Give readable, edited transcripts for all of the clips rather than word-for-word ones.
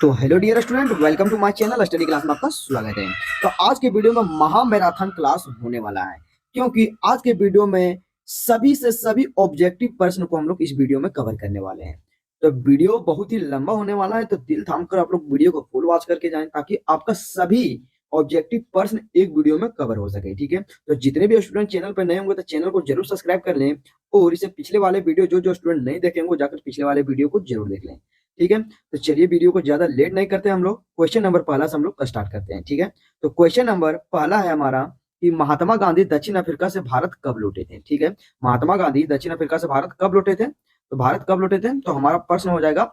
तो hello dear student, welcome to my channel study class में आपका स्वागत है। तो आज के वीडियो में महामैराथन क्लास होने वाला है, क्योंकि आज के वीडियो में सभी से सभी ऑब्जेक्टिव प्रश्न को हम लोग इस वीडियो में कवर करने वाले हैं। तो वीडियो बहुत ही लंबा होने वाला है, तो दिल थाम कर आप लोग वीडियो को फुल वॉच करके जाएं, ताकि आपका सभी ऑब्जेक्टिव प्रश्न एक वीडियो में कवर हो सके। ठीक है, तो जितने भी स्टूडेंट चैनल पर नए होंगे तो चैनल को जरूर सब्सक्राइब कर लें, और इसे पिछले वाले वीडियो जो जो स्टूडेंट नहीं देखेंगे वो जाकर पिछले वाले वीडियो को जरूर देख लें। ठीक है, तो चलिए वीडियो को ज्यादा लेट नहीं करते, हम लोग क्वेश्चन नंबर पहला से हम लोग स्टार्ट करते हैं। ठीक है, तो क्वेश्चन नंबर पहला है हमारा कि महात्मा गांधी दक्षिण अफ्रीका से भारत कब लौटे थे। ठीक है, महात्मा गांधी दक्षिण अफ्रीका से भारत कब लौटे थे, तो भारत कब लौटे थे, तो हमारा प्रश्न हो जाएगा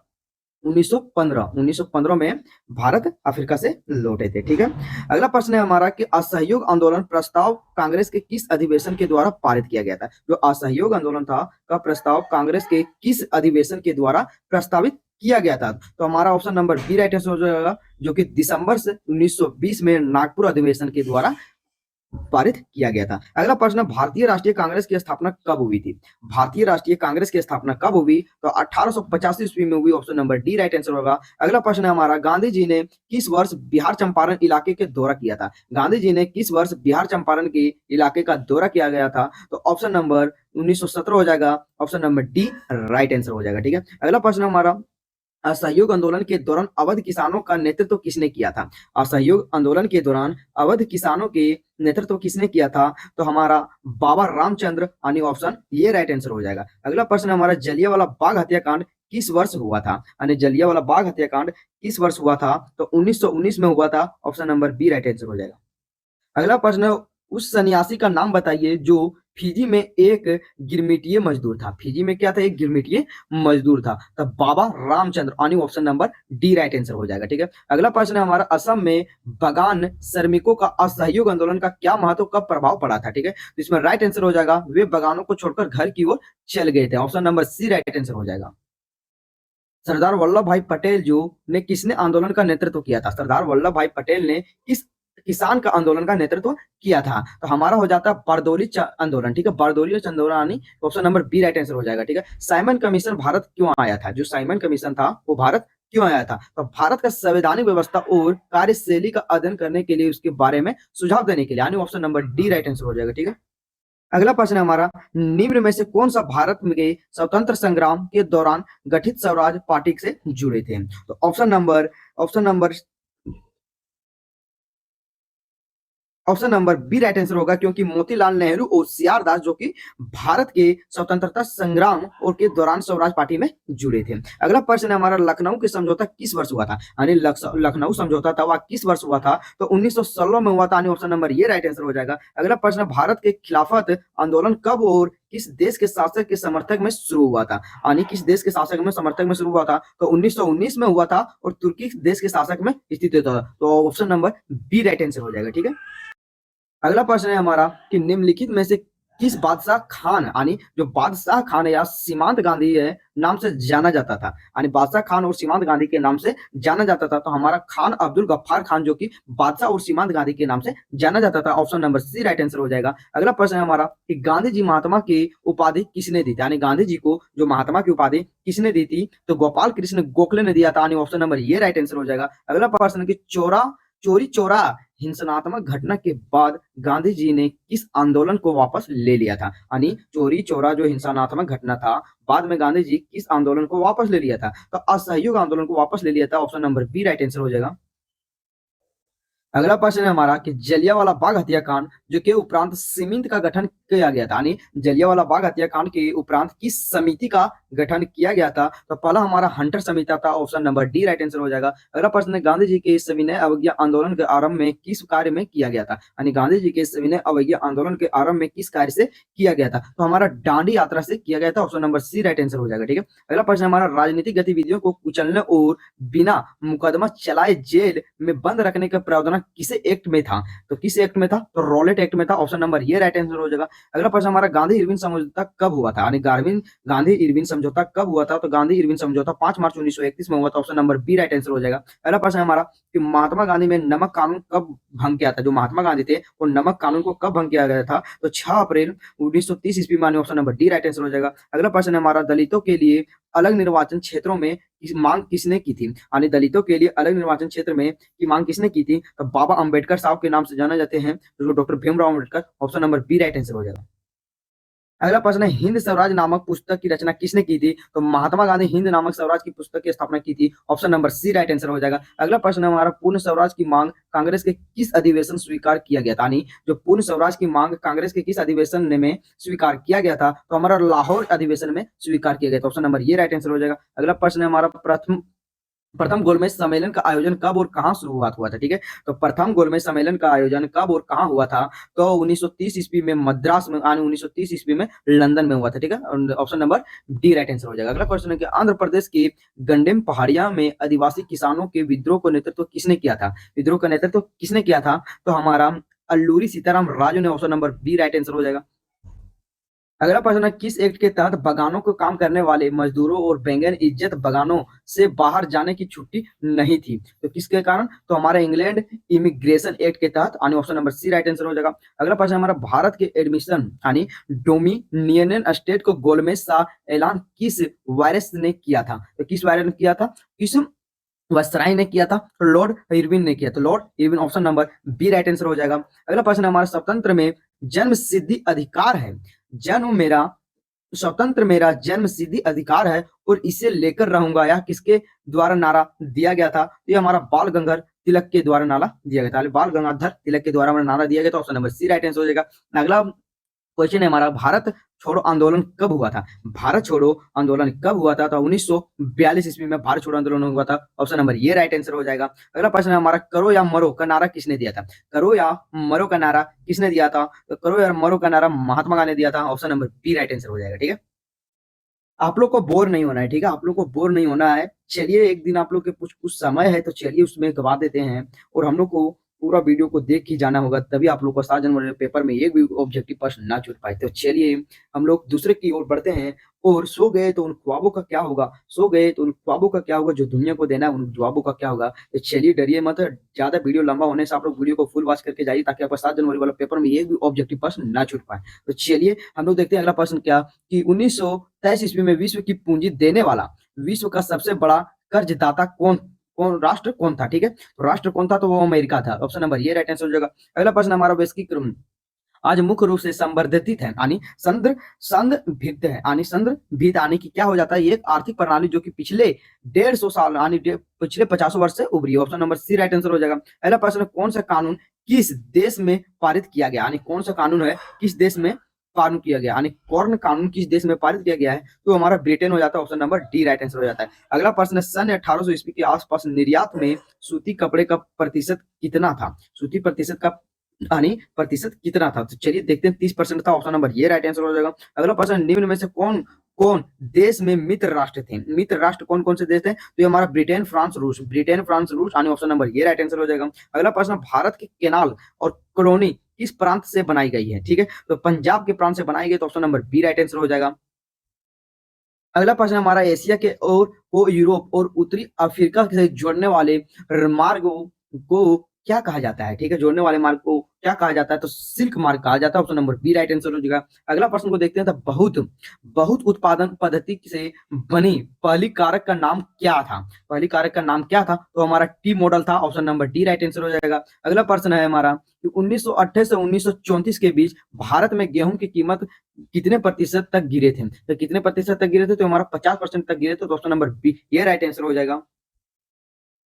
1915 में भारत अफ्रीका से लौटे थे। ठीक है, अगला प्रश्न है हमारा कि असहयोग आंदोलन प्रस्ताव कांग्रेस के किस अधिवेशन के द्वारा पारित किया गया था। जो असहयोग आंदोलन था का प्रस्ताव कांग्रेस के किस अधिवेशन के द्वारा प्रस्तावित किया गया था, तो हमारा option number B right answer हो जाएगा, जो कि दिसंबर से 1920 में नागपुर अधिवेशन के द्वारा पारित किया गया था। अगला प्रश्न, भारतीय राष्ट्रीय कांग्रेस की स्थापना कब हुई थी। भारतीय राष्ट्रीय कांग्रेस की स्थापना कब हुई, तो 1885 ईस्वी में हुई। Option number D right answer होगा। अगला प्रश्न है हमारा, गांधी जी ने किस वर्ष बिहार चंपारण इलाके के दौरा किया था। गांधी जी ने किस वर्ष बिहार चंपारण के इलाके का दौरा किया गया था, तो ऑप्शन नंबर 1917 हो जाएगा। Option number D right answer हो जाएगा। ठीक है, अगला प्रश्न हमारा, असहयोग आंदोलन के दौरान अवध किसानों का नेतृत्व किसने किया था। असहयोग आंदोलन के दौरान अवध किसानों के नेतृत्व किसने किया था, तो हमारा बाबा रामचंद्र यानी ऑप्शन ये राइट आंसर हो जाएगा। अगला प्रश्न हमारा, जलियांवाला बाग हत्याकांड किस वर्ष हुआ था, यानी जलियांवाला बाग हत्याकांड किस वर्ष हुआ था, तो 1919 में हुआ था। Option number B right answer हो जाएगा। अगला प्रश्न, उस सन्यासी का नाम बताइए जो फिजी में एक गिरमिटिये मजदूर था। फिजी में क्या था, एक गिरमिटिये मजदूर था, तब बाबा रामचंद्र यानी option number D right answer हो जाएगा। ठीक है, अगला प्रश्न है हमारा, असम में बगान श्रमिकों का असहयोग आंदोलन का क्या महत्व कब प्रभाव पड़ा था। ठीक है, तो इसमें राइट आंसर हो जाएगा, वे बगानों को छोड़कर घर की ओर चल गए थे। Option number C right answer हो जाएगा। सरदार वल्लभ भाई पटेल जो ने किसने आंदोलन का नेतृत्व किया था। सरदार वल्लभ भाई पटेल ने किस किसान का आंदोलन का नेतृत्व किया था, तो हमारा हो जाता है बारदौली आंदोलन। ठीक है, बारदौली आंदोलन, option number B right answer हो जाएगा। ठीक है, साइमन कमीशन भारत क्यों आया था। जो साइमन कमीशन था वो भारत क्यों आया था, तो भारत का संवैधानिक व्यवस्था और कार्यशैली का अध्ययन करने के लिए, उसके बारे में सुझाव देने के लिए, यानी option number D right answer हो जाएगा। ठीक है, अगला प्रश्न है हमारा, निम्न में से कौन सा भारत के स्वतंत्र संग्राम के दौरान गठित स्वराज पार्टी से जुड़े थे, तो option number B right answer होगा, क्योंकि मोतीलाल नेहरू और सीआर दास जो कि भारत के स्वतंत्रता संग्राम और के दौरान स्वराज पार्टी में जुड़े थे। अगला प्रश्न है हमारा, लखनऊ के समझौता किस वर्ष हुआ था, यानी लखनऊ समझौता था वह किस वर्ष हुआ था, तो 1916 में हुआ था, यानी ऑप्शन नंबर ये राइट आंसर हो जाएगा। अगला प्रश्न, भारत के खिलाफत आंदोलन कब और किस देश के शासक के समर्थक में शुरू हुआ था, यानी किस देश के शासक में समर्थक में शुरू हुआ था, तो 1919 में हुआ था और तुर्की देश के शासक में स्थित था, तो option number B right answer हो जाएगा। ठीक है, अगला प्रश्न है हमारा कि निम्नलिखित में से किस बादशाह खान, यानी जो बादशाह खान या सीमांत गांधी है नाम से जाना जाता था, यानी बादशाह खान और सीमांत गांधी के नाम से जाना जाता था, तो हमारा खान अब्दुल गफ्फार खान जो कि बादशाह और सीमांत गांधी के नाम से जाना जाता था। Option number C right answer हो जाएगा। अगला प्रश्न है हमारा कि गांधी जी महात्मा की उपाधि किसने दी थी, यानी गांधी जी को जो महात्मा की उपाधि किसने दी थी, तो गोपाल कृष्ण गोखले ने दिया था, यानी ऑप्शन नंबर ये राइट आंसर हो जाएगा। अगला प्रश्न है कि चोरी चोरा हिंसात्मक घटना के बाद गांधी जी ने किस आंदोलन को वापस ले लिया था, यानी चोरी चोरा जो हिंसात्मक घटना था, बाद में गांधी जी किस आंदोलन को वापस ले लिया था, तो असहयोग आंदोलन को वापस ले लिया था। Option number B right answer हो जाएगा। अगला प्रश्न है हमारा कि जलियांवाला बाग हत्याकांड जो के उपरांत समिति का गठन किया गया था, यानी जलियांवाला बाग हत्याकांड के उपरांत किस समिति का गठन किया गया था, तो पहला हमारा हंटर समिति था। Option number D right answer हो जाएगा। अगला प्रश्न है, गांधी जी के सविनय अवज्ञा आंदोलन के आरंभ में किस कार्य में किया गया था, यानी गांधी जी के सविनय अवज्ञा आंदोलन के आरंभ में किस कार्य से किया गया था, तो हमारा डांडी यात्रा से किया गया था। Option number C right answer हो जाएगा। ठीक है, अगला प्रश्न हमारा, राजनीतिक गतिविधियों को कुचलने और बिना मुकदमा चलाए जेल में बंद रखने का प्रावधान किसे एक्ट में था, तो किस एक्ट में था, तो रॉलेट एक्ट में था। ऑप्शन नंबर ये राइट आंसर हो जाएगा। अगला प्रश्न हमारा, गांधी इरविन समझौता कब हुआ था, यानी गांधी इरविन समझौता कब हुआ था, तो गांधी इरविन समझौता 5 मार्च 1931 में हुआ था। Option number B right answer हो जाएगा। अगला प्रश्न हमारा कि महात्मा गांधी में नमक कानून कब भंग किया था, जो महात्मा गांधी थे वो नमक कानून को कब भंग किया गया था, तो 6 अप्रैल 1930 ईस्वी में। Option number D right answer हो जाएगा। अगला प्रश्न हमारा, दलितों के लिए अलग निर्वाचन क्षेत्रों में मांग किसने की थी? यानी दलितों के लिए अलग निर्वाचन क्षेत्र में की मांग किसने की थी? तो बाबा अंबेडकर साहब के नाम से जाना जाते हैं, जो doctor Bhimrao Ambedkar. Option number B right answer हो जाएगा। अगला प्रश्न है, हिंद स्वराज नामक पुस्तक की रचना किसने की थी? तो महात्मा गांधी हिंद नामक स्वराज की पुस्तक की स्थापना की थी। Option number C right answer हो जाएगा। अगला प्रश्न है हमारा, पूर्ण स्वराज की मांग कांग्रेस के किस अधिवेशन स्वीकार किया गया था? यानी जो पूर्ण स्वराज की मांग कांग्रेस के किस अधिवेशन में स्वीकार किया गया था? तो हमारा लाहौर अधिवेशन में स्वीकार किया गया था। ऑप्शन नंबर ये राइट आंसर हो जाएगा। अगला प्रश्न है हमारा, प्रथम प्रथम गोलमेज सम्मेलन का आयोजन कब और कहां शुरुआत हुआ था? ठीक है, तो प्रथम गोलमेज सम्मेलन का आयोजन कब और कहां हुआ था? तो 1930 ईस्वी में मद्रास में, यानी 1930 ईस्वी में लंदन में हुआ था। ठीक है, option number D right answer हो जाएगा। अगला क्वेश्चन है कि आंध्र प्रदेश की गंडेम पहाड़ियां में आदिवासी किसानों के विद्रोह का नेतृत्व किसने किया था? विद्रोह का नेतृत्व किसने किया था? तो हमारा अल्लूरी सीताराम राजू ने। Option number B right answer हो जाएगा। अगला प्रश्न है, किस एक्ट के तहत बगानों को काम करने वाले मजदूरों और बैंगन इज्जत बगानों से बाहर जाने की छुट्टी नहीं थी? तो किसके कारण? तो हमारे इंग्लैंड इमिग्रेशन एक्ट के तहत। यानी option number C right answer हो जाएगा। अगला प्रश्न हमारा, भारत के एडमिशन यानी डोमिनियन स्टेट को गोलमेज का ऐलान किस वायरस ने किया था? तो किस वायरस ने किया था? किस वसराय ने किया था? तो लॉर्ड इरविन ने किया। तो lord Irwin, option number B right answer हो जाएगा। अगला प्रश्न हमारा, स्वतंत्र में जन्म सिद्धि अधिकार है, जन्म मेरा स्वतंत्र मेरा जन्म सिद्धि अधिकार है और इसे लेकर रहूंगा, यह किसके द्वारा नारा दिया गया था? तो ये हमारा बाल गंगाधर तिलक के द्वारा नारा दिया गया था। बाल गंगाधर तिलक के द्वारा नारा दिया गया था। Option number C right answer हो जाएगा। अगला क्वेश्चन है हमारा, भारत छोड़ो आंदोलन कब हुआ था? भारत छोड़ो आंदोलन कब हुआ था? तो 1942 ईस्वी में भारत छोड़ो आंदोलन हुआ था। ऑप्शन नंबर ये राइट आंसर हो जाएगा। अगला प्रश्न है हमारा, करो या मरो का नारा किसने दिया था? करो या मरो का नारा किसने दिया था? तो करो या मरो का नारा महात्मा गांधी ने दिया था। Option number B right answer हो जाएगा। ठीक है, आप लोग को बोर नहीं होना है। ठीक है, आप लोग को बोर नहीं होना है। चलिए, एक दिन आप लोग के कुछ कुछ समय है तो चलिए उसमें गवा देते हैं, और हम लोग को पूरा वीडियो को देख ही जाना होगा, तभी आप लोग को 7 जनवरी पेपर में एक भी ऑब्जेक्टिव प्रश्न ना छूट पाए। तो चलिए हम लोग दूसरे की ओर बढ़ते हैं। और सो गए तो उन ख्वाबों का क्या होगा? सो गए तो उन ख्वाबों का क्या होगा जो दुनिया को देना है, उन ख्वाबों का क्या होगा? तो चलिए, डरिए मत। ज्यादा वीडियो लंबा होने से आप लोग वीडियो को फुल वॉच करके जाइए, ताकि आपका 7 जनवरी वाला पेपर में एक भी ऑब्जेक्टिव प्रश्न ना छूट पाए। तो चलिए हम लोग देखते हैं अगला प्रश्न क्या, कि 1923 ईस्वी में विश्व की पूंजी देने वाला, विश्व का सबसे बड़ा कर्जदाता कौन कौन राष्ट्र कौन था? ठीक है, तो राष्ट्र कौन था? तो वो अमेरिका था। ऑप्शन नंबर ये राइट आंसर हो जाएगा। अगला प्रश्न हमारा, वैश्विक आज मुख्य रूप से संवर्धित है, यानी संदर्भित है, यानी संदर्भित यानी कि क्या हो जाता है? ये एक आर्थिक प्रणाली जो कि पिछले 150 साल यानी पिछले 50 वर्ष से उभरी है। Option number C right answer हो जाएगा। अगला प्रश्न, कौन सा कानून किस देश में पारित किया गया? यानी कौन सा कानून है किस देश में पारित किया गया? यानी कॉर्न कानून किस देश में पारित किया गया है? तो हमारा ब्रिटेन हो जाता है। Option number D right answer हो जाता है। अगला प्रश्न, सन 1800 ईस्वी के आसपास निर्यात में सूती कपड़े का प्रतिशत कितना था? सूती प्रतिशत का यानी प्रतिशत कितना था? तो चलिए देखते हैं, 30% था। ऑप्शन नंबर ये राइट आंसर हो जाएगा। अगला प्रश्न, निम्न में से कौन कौन देश में मित्र राष्ट्र थे? मित्र राष्ट्र कौन कौन से देश थे? तो ये हमारा ब्रिटेन, फ्रांस, रूस। ब्रिटेन, फ्रांस, रूस, यानी ऑप्शन नंबर ये राइट आंसर हो जाएगा। अगला प्रश्न, भारत की केनाल और कॉलोनी किस प्रांत से बनाई गई है? ठीक है, तो पंजाब के प्रांत से बनाई गई। तो option number B right answer हो जाएगा। अगला प्रश्न हमारा, एशिया के और को यूरोप और उत्तरी अफ्रीका से जोड़ने वाले मार्ग को क्या कहा जाता है? ठीक है, जोड़ने वाले मार्ग को क्या कहा जाता है? तो सिल्क मार्ग कहा जाता है। Option number B right answer हो जाएगा। अगला प्रश्न को देखते हैं, तो बहुत बहुत उत्पादन पद्धति से बनी पहली कारक का नाम क्या था? पहली कारक का नाम क्या था? तो हमारा टी मॉडल था। Option number D right answer हो जाएगा। अगला प्रश्न है हमारा, कि 1928 से 1934 के बीच भारत में गेहूं की कीमत कितने प्रतिशत तक गिरे थे? तो कितने प्रतिशत तक गिरे थे? तो हमारा 50% तक गिरे थे। तो ऑप्शन नंबर बी ये राइट आंसर हो जाएगा।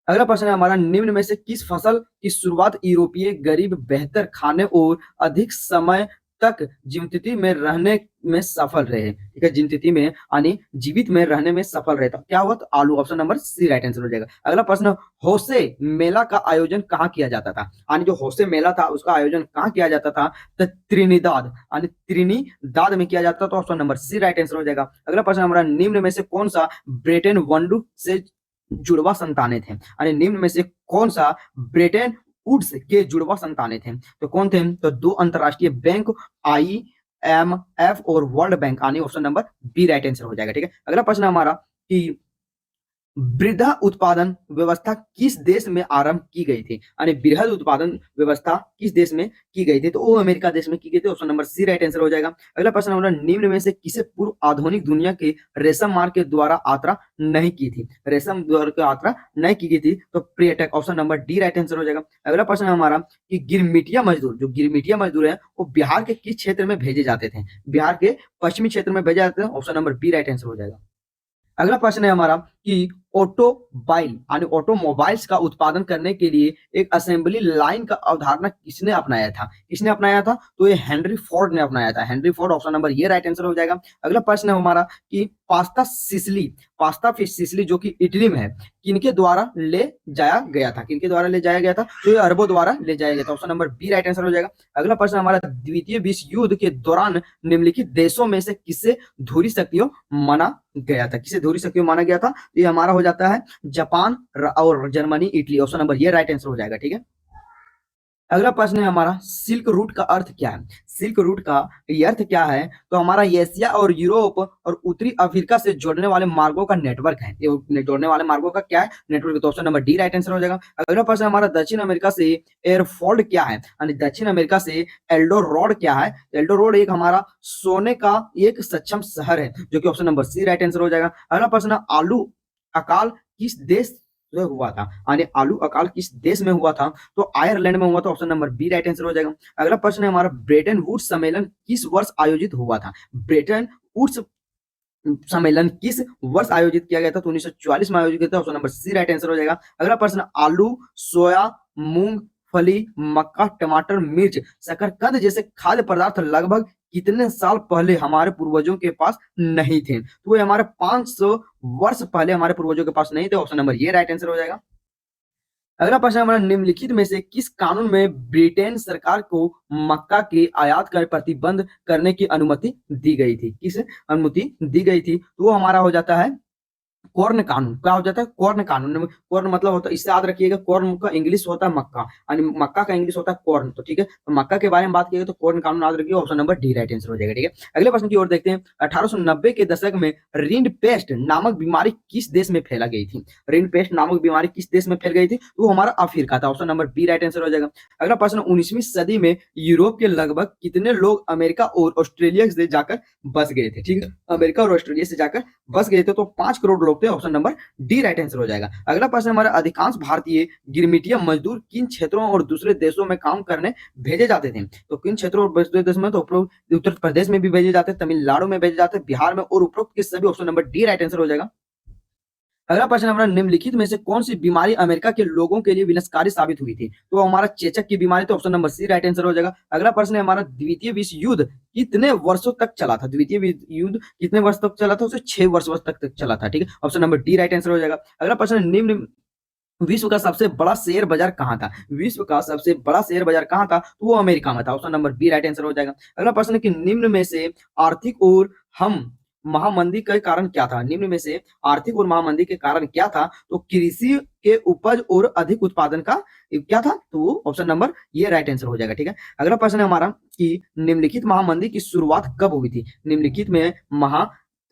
अगला प्रश्न है हमारा, निम्न में से किस फसल की शुरुआत यूरोपीय गरीब बेहतर खाने और अधिक समय तक जीवित में रहने में सफल रहे? ठीक है, जीवित में यानी जीवित में रहने में सफल रहे, तो क्या हुआ? तो आलू। Option number C right answer हो जाएगा। अगला प्रश्न, होसे मेला का आयोजन कहाँ किया जाता था? यानी जो होसे मेला था उसका आयोजन कहाँ किया जाता था? तो त्रिनिदाद, यानी त्रिनिदाद में किया जाता था। तो option number C right answer हो जाएगा। अगला प्रश्न हमारा, निम्न में से कौन सा ब्रिटेन वनडू से जुड़वा संतानें थे? यानी निम्न में से कौन सा ब्रिटेन वुड्स के जुड़वा संतानें थे? तो कौन थे? तो 2 अंतरराष्ट्रीय बैंक, IMF और वर्ल्ड बैंक, यानी option number B right answer हो जाएगा। ठीक है, अगला प्रश्न हमारा, कि वृद्धा उत्पादन व्यवस्था किस देश में आरंभ की गई थी, यानी बृहद उत्पादन व्यवस्था किस देश में की गई थी, तो वो अमेरिका देश में की गई थी। Option number C right answer हो जाएगा। अगला प्रश्न हमारा, निम्न में से किसे पूर्व आधुनिक दुनिया के रेशम मार्ग के द्वारा यात्रा नहीं की थी, रेशम द्वारा की यात्रा नहीं की गई थी, तो पर्यटक। Option number D right answer हो जाएगा। अगला प्रश्न है हमारा कि गिरमिटिया मजदूर, जो गिरमिटिया मजदूर है वो बिहार के किस क्षेत्र में भेजे जाते थे, बिहार के पश्चिमी क्षेत्र में भेजे जाते थे। Option number B right answer हो जाएगा। अगला प्रश्न है हमारा कि ऑटोबाइल यानी ऑटोमोबाइल्स का उत्पादन करने के लिए एक असेंबली लाइन का अवधारणा किसने अपनाया था, किसने अपनाया था, तो ये हेनरी फोर्ड ने अपनाया था, हेनरी फोर्ड। ऑप्शन नंबर ये राइट आंसर हो जाएगा। अगला प्रश्न है हमारा कि पास्ता फिश सिसिली जो कि इटली में है, किनके द्वारा ले जाया गया था, किनके द्वारा ले जाया गया था, तो ये अरबों द्वारा ले जाया गया था। Option number B right answer हो जाएगा। अगला प्रश्न हमारा, द्वितीय विश्व युद्ध के दौरान निम्नलिखित देशों में से किसे धुरी शक्तियों माना गया था, किसे धुरी शक्तियों माना गया था, तो ये हमारा हो जाता है जापान और जर्मनी, इटली। ऑप्शन नंबर ये राइट आंसर हो जाएगा। ठीक है। अगला प्रश्न है हमारा, सिल्क रूट का अर्थ क्या है, सिल्क रूट का ये अर्थ क्या है, तो हमारा एशिया और यूरोप और उत्तरी अफ्रीका से जोड़ने वाले मार्गों का नेटवर्क है, ये जोड़ने वाले मार्गों का क्या है, नेटवर्क। तो option number D right answer हो जाएगा। अगला प्रश्न हमारा, दक्षिण अमेरिका से एयरफोल्ड क्या है, यानी दक्षिण अमेरिका से एल्डो रोड क्या है, एल्डो रोड एक हमारा सोने का एक सक्षम शहर है, जो कि option number C right answer हो जाएगा। अगला प्रश्न, आलू अकाल किस देश में हुआ था, यानी आलू अकाल किस देश में हुआ था, तो आयरलैंड में हुआ था। Option number B right answer हो जाएगा। अगला प्रश्न है हमारा, ब्रेटन वुड्स सम्मेलन किस वर्ष आयोजित हुआ था, ब्रेटन वुड्स सम्मेलन किस वर्ष आयोजित किया गया था, तो 1944 में आयोजित किया था। Option number C right answer हो जाएगा। अगला प्रश्न, आलू, सोया, मूंगफली, मक्का, टमाटर, मिर्च, शकरकंद जैसे खाद्य पदार्थ लगभग कितने साल पहले हमारे पूर्वजों के पास नहीं थे, तो ये हमारे 500 वर्ष पहले हमारे पूर्वजों के पास नहीं थे। ऑप्शन नंबर ये राइट आंसर हो जाएगा। अगला प्रश्न हमारा, निम्नलिखित में से किस कानून में ब्रिटेन सरकार को मक्का के आयात कर प्रतिबंध करने की अनुमति दी गई थी, किस अनुमति दी गई थी, तो वो हमारा हो जाता है कॉर्न कानून। क्या हो जाता है, कॉर्न कानून। कॉर्न मतलब होता है, इससे याद रखिएगा, कॉर्न का इंग्लिश होता है मक्का, यानी मक्का का इंग्लिश होता है कॉर्न। तो ठीक है, तो मक्का के बारे में बात किएगा तो कॉर्न कानून याद रखिए। Option number D right answer हो जाएगा। ठीक है, अगले प्रश्न की ओर देखते हैं। 1890 के दशक में रिंड पेस्ट नामक बीमारी किस देश में फैला गई थी, रिंड पेस्ट नामक बीमारी किस देश में फैल गई थी, तो हमारा अफ्रीका था। Option number B right answer हो जाएगा। अगला प्रश्न, 19वीं सदी में यूरोप के लगभग कितने लोग अमेरिका और ऑस्ट्रेलिया से जाकर बस गए थे, ठीक है, अमेरिका और ऑस्ट्रेलिया से जाकर बस गए थे, तो 5 करोड़ लोग थे। Option number D right answer हो जाएगा। अगला प्रश्न, हमारा अधिकांश भारतीय गिरमिटिया मजदूर किन क्षेत्रों और दूसरे देशों में काम करने भेजे जाते थे, तो किन क्षेत्रों और दूसरे देशों में, तो उपरोक्त उत्तर प्रदेश में भी भेजे जाते, तमिलनाडु में भेजे जाते, बिहार में, और उपरोक्त के सभी। Option number D right answer हो जाएगा। अगला प्रश्न हमारा, निम्नलिखित में से कौन सी बीमारी अमेरिका के लोगों के लिए विनाशकारी साबित हुई थी, तो हमारा चेचक की बीमारी, तो option number C right answer हो जाएगा। अगला प्रश्न है हमारा, द्वितीय विश्व युद्ध कितने वर्षों तक चला था, द्वितीय विश्व युद्ध कितने वर्ष तक चला था, उसे 6 वर्ष तक चला था। ठीक है, option number D right answer हो जाएगा। अगला प्रश्न, निम्न विश्व का सबसे बड़ा शेयर बाजार कहाँ था, विश्व का सबसे बड़ा शेयर बाजार कहाँ था, तो वो अमेरिका में था। Option number B right answer हो जाएगा। अगला प्रश्न है कि निम्न में से आर्थिक और हम महामंदी के कारण क्या था, निम्न में से आर्थिक और महामंदी के कारण क्या था, तो कृषि के उपज और अधिक उत्पादन का क्या था, तो वो ऑप्शन नंबर ये राइट आंसर हो जाएगा। ठीक है, अगला प्रश्न है हमारा कि निम्नलिखित महामंदी की शुरुआत कब हुई थी, निम्नलिखित में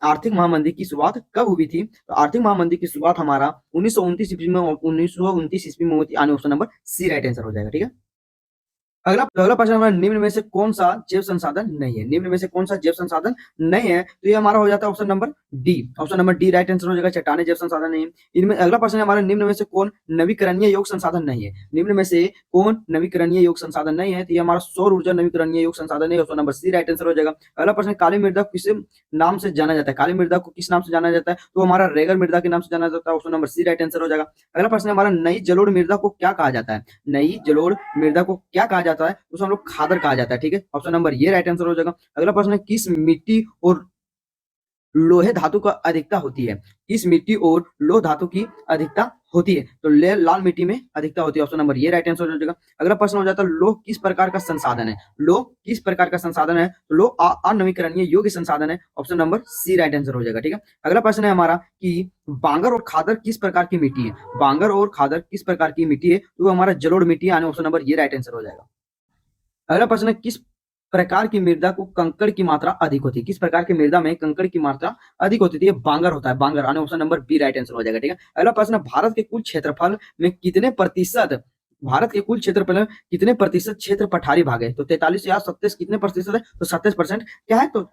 आर्थिक महामंदी की शुरुआत कब हुई थी, तो आर्थिक महामंदी की शुरुआत हमारा 1929 ईस्वी में, 1929 ईस्वी में हुई थी, यानी option number C right answer हो जाएगा। ठीक है, अगला प्रश्न हमारा, निम्न में से कौन सा जैव संसाधन नहीं है, निम्न में से कौन सा जैव संसाधन नहीं है, तो ये हमारा हो जाता है option number D, option number D right answer हो जाएगा, चट्टाने जैव संसाधन नहीं है। इनमें अगला प्रश्न है हमारा, निम्न में से कौन नवीकरणीय योग संसाधन नहीं है, निम्न में से कौन नवीकरणीय योग संसाधन नहीं है, तो ये हमारा सौर ऊर्जा नवीकरणीय योग संसाधन है। Option number C right answer हो जाएगा। अगला प्रश्न, काली मृदा किस नाम से जाना जाता है, काली मृदा को किस नाम से जाना जाता है, तो हमारा रेगर मृदा के नाम से जाना जाता है। Option number C right answer हो जाएगा। अगला प्रश्न हमारा, नई जलोढ़ मृदा को क्या कहा जाता है, नई जलोढ़ मृदा को क्या कहा जाता है, उसको हम लोग खादर कहा जाता है। ठीक है, ऑप्शन नंबर ये राइट आंसर हो जाएगा। अगला प्रश्न है, किस मिट्टी और लोहे धातु का अधिकता होती है, किस मिट्टी और लोह धातु की अधिकता होती है, तो लाल मिट्टी में अधिकता होती है। ऑप्शन नंबर ये राइट आंसर हो जाएगा। अगला प्रश्न हो जाता है, लोह किस प्रकार का संसाधन है, लोह किस प्रकार का संसाधन है, तो लोह अनवीकरणीय योग्य संसाधन है। Option number C right answer हो जाएगा। ठीक है, अगला प्रश्न है हमारा कि बांगर और खादर किस प्रकार की मिट्टी है, बांगर और खादर किस प्रकार की मिट्टी है, तो हमारा जलोढ़ मिट्टी, यानी ऑप्शन नंबर ये राइट आंसर हो जाएगा। अगला प्रश्न है, किस प्रकार की मृदा को कंकड़ की मात्रा अधिक होती है? किस प्रकार की मृदा में कंकड़ की मात्रा अधिक होती है? ये बांगर होता है, बांगर। आने option number B right answer हो जाएगा। ठीक है, अगला प्रश्न है, भारत के कुल क्षेत्रफल में कितने प्रतिशत क्षेत्र पठारी भाग है? तो 43 या 27 कितने प्रतिशत है? तो 27% क्या है? तो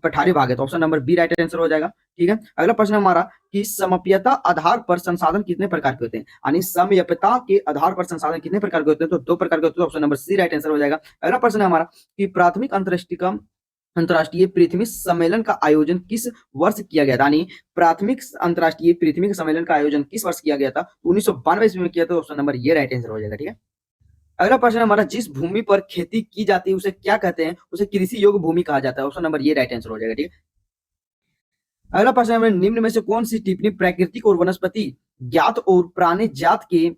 पठारी भाग है। तो option number B right answer हो जाएगा। ठीक है, अगला प्रश्न हमारा कि समप्यता आधार पर संसाधन कितने प्रकार के होते हैं? यानी समयपता के आधार पर संसाधन कितने प्रकार के होते हैं? तो 2 प्रकार के होते हैं। Option number C right answer हो जाएगा। अगला प्रश्न है हमारा कि प्राथमिक अंतर्राष्ट्रीय पृथ्वी सम्मेलन का आयोजन किस वर्ष किया गया था? यानी प्राथमिक अंतर्राष्ट्रीय पृथ्वी सम्मेलन का आयोजन किस वर्ष किया गया था? 1992 ईस्वी में किया था। ऑप्शन नंबर ये राइट आंसर हो जाएगा। ठीक है, अगला प्रश्न हमारा, जिस भूमि पर खेती की जाती है उसे क्या कहते हैं? उसे कृषि योग्य भूमि कहा जाता है। ऑप्शन नंबर ये राइट आंसर हो जाएगा। ठीक है, अगला प्रश्न हमारा, निम्न में से कौन सी टिप्पणी प्राकृतिक और वनस्पति ज्ञात और प्राणी जात के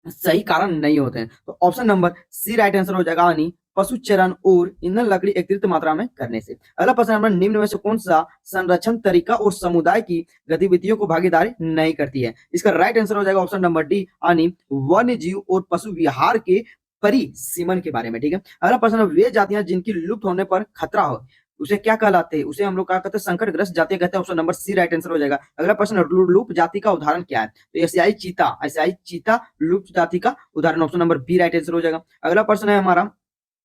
सही कारण नहीं होते हैं? तो option number C right answer हो जाएगा, यानी पशु चरण और ईंधन लकड़ी अतिरिक्त मात्रा में करने से। अगला प्रश्न नंबर, निम्न में से कौन सा संरक्षण तरीका और समुदाय की गतिविधियों को भागीदारी नहीं करती है? इसका राइट आंसर हो जाएगा ऑप्शन नंबर डी, यानी वन्य जीव और पशु विहार के परिसीमन के बारे में। ठीक है, अगला प्रश्न, वे जातियां जिनकी लुप्त होने पर खतरा हो उसे क्या कहलाते हैं? उसे हम लोग क्या कहते हैं? संकटग्रस्त जातियां कहते हैं। Option number C right answer हो जाएगा। अगला प्रश्न, लुप्त जाति का उदाहरण क्या है? तो एशियाई चीता लुप्त जाति का उदाहरण। Option number B right answer हो जाएगा। अगला प्रश्न है हमारा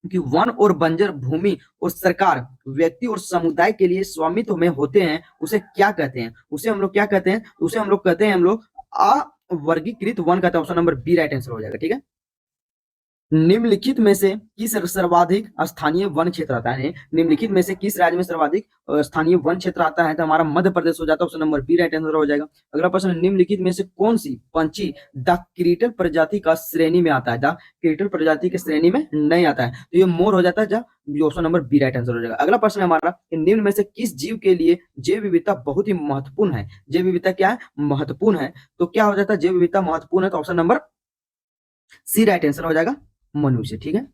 कि वन और बंजर भूमि और सरकार व्यक्ति और समुदाय के लिए स्वामित्व में होते हैं, उसे क्या कहते हैं? उसे हम लोग क्या कहते हैं? उसे हम लोग कहते हैं अवर्गीकृत वन कहते हैं। Option number B right answer हो जाएगा। ठीक है, निम्नलिखित में से किस सर्वाधिक स्थानीय वन क्षेत्र आता है? निम्नलिखित में से किस राज्य में सर्वाधिक स्थानीय वन क्षेत्र आता है? तो हमारा मध्य प्रदेश हो जाता है। Option number B right answer हो जाएगा। अगला प्रश्न, निम्नलिखित में से कौन सी पंछी द क्रीटल प्रजाति का श्रेणी में आता है? द क्रीटल प्रजाति की श्रेणी में नहीं आता है, तो ये मोर हो जाता है। Option number B right answer हो जाएगा। अगला प्रश्न हमारा, निम्न में से किस जीव के लिए जैव विविधता बहुत ही महत्वपूर्ण है? जैव विविधता क्या है? महत्वपूर्ण है। तो क्या हो जाता है? जैव विविधता महत्वपूर्ण है, तो option number C right answer हो जाएगा, मनुष्य। ठीक है,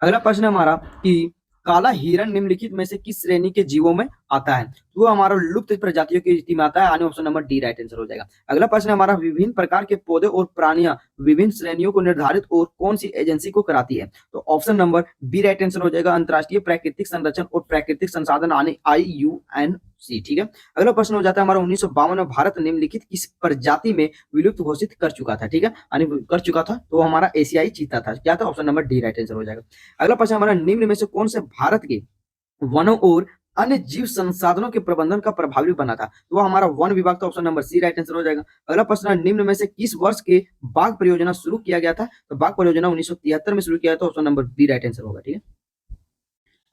अगला प्रश्न हमारा कि काला हिरण निम्नलिखित में से किस श्रेणी के जीवों में आता है? तो वो हमारा लुप्त प्रजातियों की स्थिति में आता है, यानी option number D right answer हो जाएगा। अगला प्रश्न हमारा, विभिन्न प्रकार के पौधे और प्राणियां विभिन्न श्रेणियों को निर्धारित और कौन सी एजेंसी को कराती है? तो option number B right answer हो जाएगा, अंतर्राष्ट्रीय प्राकृतिक संरक्षण और प्राकृतिक संसाधन, यानी IUCN। ठीक है, अगला प्रश्न हो जाता है हमारा, 1952 में भारत निम्नलिखित किस प्रजाति में विलुप्त घोषित कर चुका था? ठीक है, यानी कर चुका था, तो हमारा एशियाई चीता था। क्या था? Option number D right answer हो जाएगा। अगला प्रश्न हमारा, निम्न में से कौन से भारत के वनों और अन्य जीव संसाधनों के प्रबंधन का प्रभावी बना था? तो वो हमारा वन विभाग था। Option number C right answer हो जाएगा। अगला प्रश्न, निम्न में से किस वर्ष के बाघ परियोजना शुरू किया गया था? तो बाघ परियोजना 1973 में शुरू किया था। Option number B right answer होगा। ठीक है,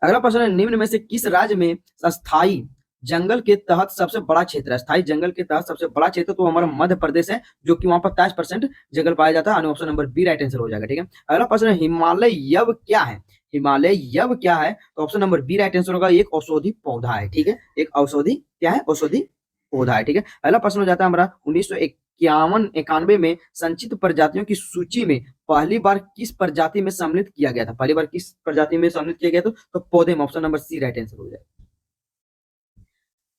अगला प्रश्न है, निम्न में से किस राज्य में स्थायी जंगल के तहत सबसे बड़ा क्षेत्र है? स्थायी जंगल के तहत सबसे बड़ा क्षेत्र तो हमारा मध्य प्रदेश है, जो कि वहां पर 23% जंगल पाया जाता है। Option number B right answer हो जाएगा। ठीक है, अगला प्रश्न है, हिमालय यव क्या है? हिमालय यव क्या है? तो option number B right answer होगा, एक औषधि पौधा है। ठीक है, एक औषधि क्या है? औषधि पौधा है। ठीक है, अगला प्रश्न हो जाता है हमारा, 1991 में संचित प्रजातियों की सूची में पहली बार किस प्रजाति में सम्मिलित किया गया था? पहली बार किस प्रजाति में सम्मिलित किया गया था? तो पौधे में। Option number C right answer हो जाएगा।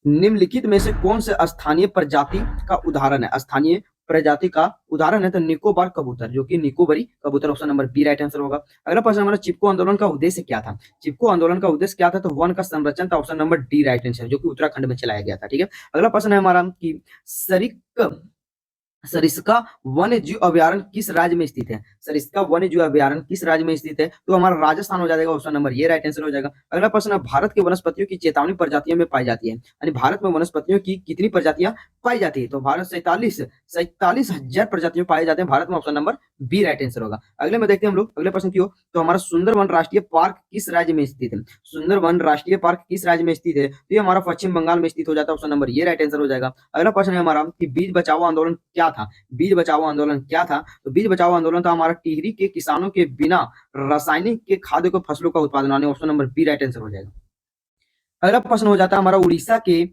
निम्नलिखित में से कौन से स्थानीय प्रजाति का उदाहरण है? स्थानीय प्रजाति का उदाहरण है तो निकोबार कबूतर, जो कि निकोबरी कबूतर। Option number B right answer होगा। अगला प्रश्न हमारा, चिपको आंदोलन का उद्देश्य क्या था? चिपको आंदोलन का उद्देश्य क्या था? तो वन का संरक्षण था। Option number D right answer, जो कि उत्तराखंड में चलाया गया था। ठीक है, अगला प्रश्न है हमारा कि सरिस्का वन्य जीव अभ्यारण्य किस राज्य में स्थित है? सरिस्का वन्य जीव अभ्यारण्य किस राज्य में स्थित है? तो हमारा राजस्थान हो जाएगा। ऑप्शन नंबर ये राइट आंसर हो जाएगा। अगला प्रश्न है, भारत के वनस्पतियों की चेतावनी प्रजातियों में पाई जाती है, यानी भारत में वनस्पतियों की कितनी प्रजातियां पाई जाती है? तो भारत 47,000 प्रजातियों पाई जाते हैं भारत में। Option number B right answer होगा। अगले में देखते हैं हम लोग, अगले प्रश्न की हो, तो हमारा सुंदरवन राष्ट्रीय पार्क किस राज्य में स्थित है? सुंदरवन राष्ट्रीय पार्क किस राज्य में स्थित है? तो ये हमारा पश्चिम बंगाल में स्थित हो जाता है। ऑप्शन नंबर ये राइट आंसर हो जाएगा। अगला प्रश्न है हमारा कि बीज बचाओ आंदोलन क्या था? बीज बचाओ आंदोलन क्या था? तो बीज बचाओ आंदोलन था हमारा टिहरी के किसानों के बिना रासायनिक के खाद्य को फसलों का उत्पादन। Option number B right answer हो जाएगा। अगला प्रश्न हो जाता है हमारा, उड़ीसा के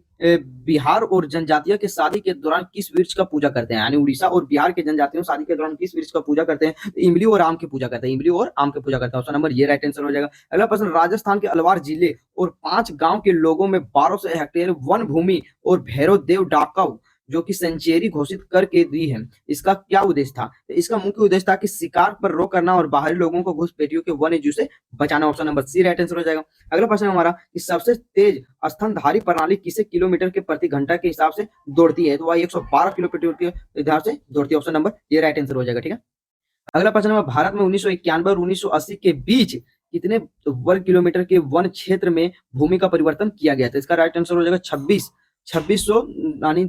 बिहार और जनजातियों के शादी के दौरान किस वृक्ष का पूजा करते हैं? यानी उड़ीसा और बिहार के जनजातियों शादी के दौरान किस वृक्ष का पूजा करते हैं? तो इमली और आम की पूजा करते हैं। इमली और आम की पूजा करते हैं। ऑप्शन नंबर ये राइट आंसर हो जाएगा। अगला प्रश्न, राजस्थान के अलवार जिले और 5 गांव के लोगों में 1200 हेक्टेयर वन भूमि और भैरव देव डाकव जो कि सेंचुरी घोषित करके दी है, इसका क्या उद्देश्य था? तो इसका मुख्य उद्देश्य था कि शिकार पर रोक करना और बाहरी लोगों को घुसपैठियों के वन्य जीव से बचाना। Option number C right answer हो जाएगा। अगला प्रश्न है हमारा कि सबसे तेज स्तनधारी प्रणाली किसे किलोमीटर के प्रति घंटा के हिसाब से दौड़ती है? तो वह 112 किलोमीटर के हिसाब से दौड़ती है। ऑप्शन नंबर ये राइट आंसर हो जाएगा। ठीक है, अगला प्रश्न है भारत में 1991 और 1980 के बीच कितने वर्ग किलोमीटर के वन क्षेत्र में भूमि का परिवर्तन किया गया था? इसका राइट आंसर हो जाएगा 2600 यानी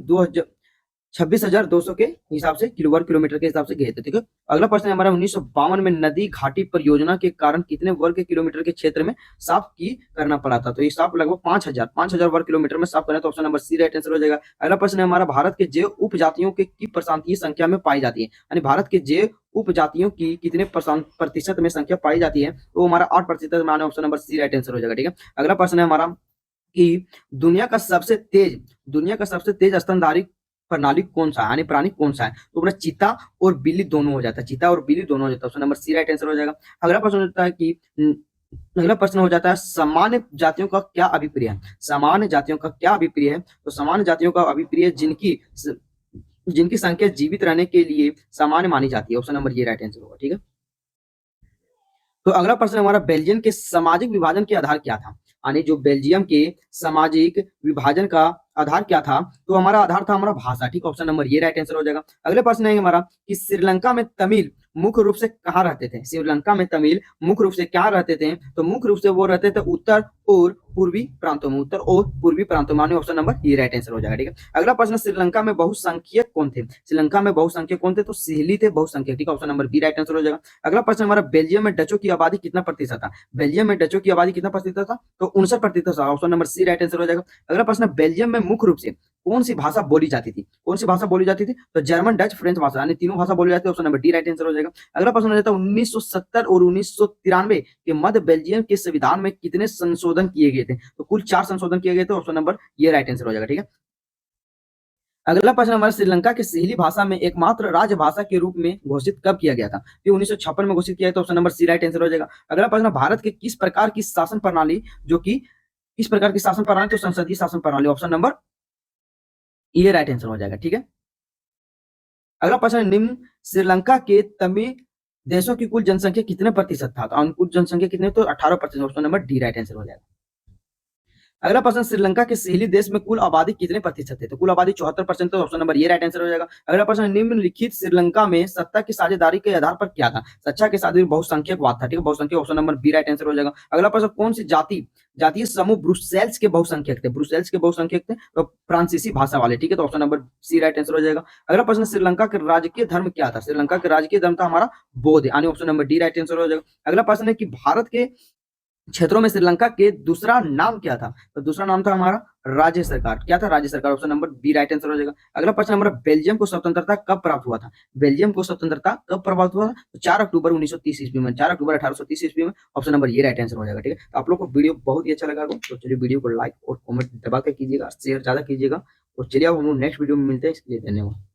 26,200 के हिसाब से वर्ग किलोमीटर के हिसाब से गए थे। ठीक है, अगला प्रश्न है हमारा 1952 में नदी घाटी परियोजना के कारण कितने वर्ग किलोमीटर के क्षेत्र में साफ की करना पड़ा था? तो ये साफ लगभग 5,000 वर्ग किलोमीटर में साफ करना। तो option number C right answer हो जाएगा। अगला प्रश्न है हमारा भारत के जैव उपजातियों के की प्रांतीय संख्या में पाई जाती है, यानी भारत के जैव उपजातियों की कितने प्रतिशत में संख्या पाई जाती है? तो हमारा 8% में आने। Option number C right answer हो जाएगा। ठीक है, अगला प्रश्न है हमारा कि दुनिया का सबसे तेज स्तनधारी प्रणाली कौन सा है, यानी प्राणी कौन सा है? तो अपना चीता और बिल्ली दोनों हो जाता है, चीता और बिल्ली दोनों हो जाता है। Option number C right answer हो जाएगा। अगला प्रश्न होता है कि अगला प्रश्न हो जाता है सामान्य जातियों का क्या अभिप्राय है? सामान्य जातियों का क्या अभिप्राय है? तो सामान्य जातियों का अभिप्राय जिनकी संख्या जीवित रहने के लिए सामान्य मानी जाती है। ऑप्शन नंबर ये राइट आंसर होगा। ठीक है, तो अगला प्रश्न हमारा बेल्जियम के सामाजिक विभाजन के आधार क्या था? यानी जो बेल्जियम के सामाजिक विभाजन का आधार क्या था? तो हमारा आधार था हमारा भाषा। ठीक, ऑप्शन नंबर ये राइट आंसर हो जाएगा। अगले प्रश्न है हमारा कि श्रीलंका में तमिल मुख्य रूप से कहाँ रहते थे? श्रीलंका में तमिल मुख्य रूप से क्या रहते थे? तो मुख्य रूप से वो रहते थे उत्तर और पूर्वी प्रांतों में, उत्तर और पूर्वी प्रांतों में। ऑप्शन नंबर ये राइट आंसर हो जाएगा। ठीक है, अगला प्रश्न श्रीलंका में बहुसंख्यक कौन थे? श्रीलंका में बहुसंख्यक कौन थे? तो सिहली थे बहुसंख्यक। ठीक है, option number B right answer हो जाएगा। अगला प्रश्न हमारा बेल्जियम में डचों की आबादी कितना प्रतिशत था? बेल्जियम में डचों की आबादी कितना प्रतिशत था? तो 59% था। Option number C right answer हो जाएगा। अगला प्रश्न बेल्जियम में मुख्य रूप से कौन सी भाषा बोली जाती थी? कौन सी भाषा बोली जाती थी? तो जर्मन, डच, फ्रेंच भाषा, यानी तीनों भाषा बोली जाती है। Option number D right answer हो जाएगा। अगला प्रश्न हो जाता है 1970 और 1993 के मध्य बेल्जियम के संविधान में कितने संशोधन किए गए थे? तो कुल 4 संशोधन किए गए थे। ऑप्शन नंबर ये राइट आंसर हो जाएगा। ठीक है, अगला प्रश्न हमारा श्रीलंका के सिहली भाषा में एकमात्र राजभाषा के रूप में घोषित कब किया गया था? तो 1956 में घोषित किया है। तो option number C right answer हो जाएगा। अगला प्रश्न भारत के किस प्रकार की शासन प्रणाली तो संसदीय शासन प्रणाली। ऑप्शन नंबर ये राइट आंसर हो जाएगा। ठीक है, अगला प्रश्न निम्न श्रीलंका के तमिल देशों की कुल जनसंख्या कितने प्रतिशत था? तो कुल जनसंख्या कितने? तो 18%। Option number D right answer हो जाएगा। अगला प्रश्न श्रीलंका के सिहली देश में कुल आबादी कितने प्रतिशत है? तो कुल आबादी 74%। तो ऑप्शन नंबर ये राइट आंसर हो जाएगा। अगला प्रश्न निम्नलिखित श्रीलंका में सत्ता की साझेदारी के आधार पर क्या था? सत्ता की साझेदारी बहुसंख्यकवाद था। ठीक है, बहुसंख्यक। Option number B right answer हो जाएगा। अगला प्रश्न कौन सी जातीय समूह ब्रुसेल्स के बहुसंख्यक थे? ब्रुसेल्स के बहुसंख्यक थे तो फ्रांसीसी भाषा वाले। ठीक है, तो option number C right answer हो जाएगा। अगला प्रश्न श्रीलंका के राजकीय धर्म क्या था? श्रीलंका के राजकीय धर्म था हमारा बौद्ध, यानी option number D right answer हो जाएगा। अगला प्रश्न है कि भारत के क्षेत्रों में श्रीलंका के दूसरा नाम क्या था? तो दूसरा नाम था हमारा राज्य सरकार। क्या था? राज्य सरकार। Option number B right answer हो जाएगा। अगला प्रश्न हमारा बेल्जियम को स्वतंत्रता कब प्राप्त हुआ था? बेल्जियम को स्वतंत्रता कब प्राप्त हुआ था? तो 4 अक्टूबर 1930 ईस्वी में, 4 अक्टूबर 1830 ईस्वी में। ऑप्शन नंबर ये राइट आंसर हो जाएगा। ठीक है, तो आप लोग को वीडियो बहुत ही अच्छा लगा हो तो चलिए वीडियो को लाइक और कमेंट दबा के कीजिएगा, शेयर ज्यादा कीजिएगा। और चलिए अब हम लोग नेक्स्ट वीडियो में मिलते हैं। इसके लिए धन्यवाद।